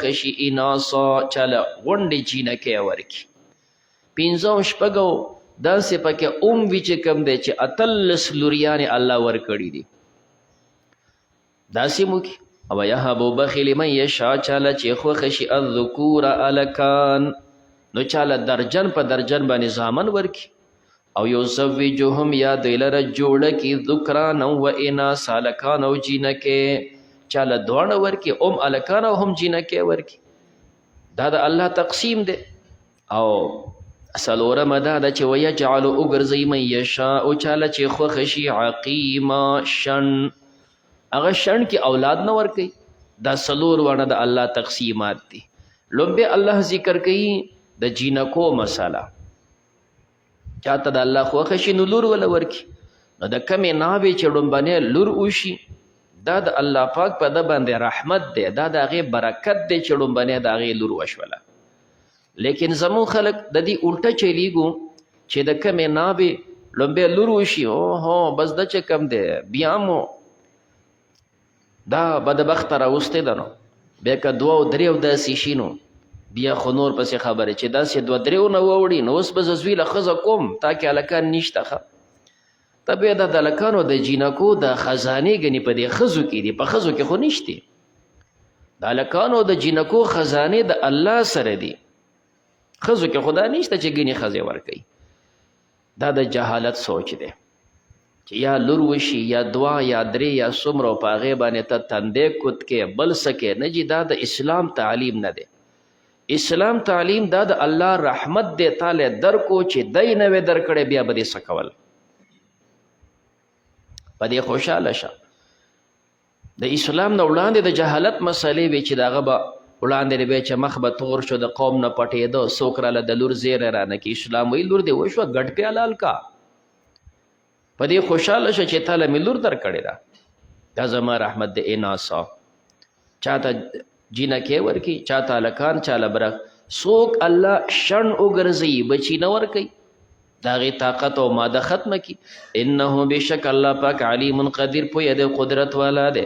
خشي اناسا چاله غونډې جینکې ورکي. پنځم شپږو داسې پکې وي چې کم دی چې اتلس لوریانې الله ورکړي دي. داسې مو کې او یهبو بخیل من یشا چاله چې خوښه شي الذکور الکان نو چاله درجن په درجن باندې زامن ورکي. او یزوجهم یا دوی لره جوړه کړي ذکرانا و اناثا الکان او جینکې چاله دواړه ورکي الکان او هم جینکې ورکي. دا د الله تقسیم دی. او څلورمه دا ده چې ویجعل وګرځوي من یشاء چاله چې خوښه شي عقیما شن هغه شن کې اولاد نه ورکوي. دا څلور واړه د الله تقسیمات دي. لومبې الله ذکر کوي د جینکو مسله. چاته د الله خوښه شي نو لور وله ورکي. نو د کمې ناوې چې ډومبنې لور وشي دا د الله پاک په ده باندې رحمت دی. دا د هغې برکت دی چې ډومبنې د هغې لور وشوله. لیکن زمون خلک د دې الټه چلیږو چې د کمې ناوې لومبې لور وشي اوهو بس د چې کم دی بیا مو دا بدبخته راوستې ده. نو بیا که دوه او درې او داسې شي نو بیا خو نور پسې خبرې چې داسې دوه درېو نه ووړي نو اوس به زه زوی له ښځه کوم تاکې هلکان نشته ښه. ته بیا دا د هلکانو د جینکو د خزانې ګنې په دې ښځو کې دي، په ښځو کې خو نشتې. د هلکانو د جینکو خزانې د الله سره دي، ښځو کې خو دا نشته چې ګنې ښځې ورکوي. دا د جهالت سوچ دی چې یا لور وشي یا دوه یا درې یا څومره په هغې باندې ته تندی کود کې بل څه کې نه جي. دا د اسلام تعلیم نه دی. اسلام تعلیم دا د الله رحمت دی. تاله درکو چې دی نه وې درکړی بیا به دې څه کول. په دې خوشحاله شه. د اسلام نه وړاندې د جهالت مسلې وې چې د هغه به وړاندې به چې مخ به تور شو د قوم نه پټېده څوک راله د لور زیری رانه کړي. اسلام وایي لور دې وشوه ګډ پې حلال کا. په دې خوشحاله شه چې تاله مې لور درکړې ده. دا زما رحمت د اناسا چاته جینکې ورکي چاته هلکان چاله برخ. څوک الله شن وګرځوي بچي نه ورکوي د هغې طاقت او ماده ختمه کړي. انه بېشک الله پاک علیم قدیر پویه دی قدرت والا دی.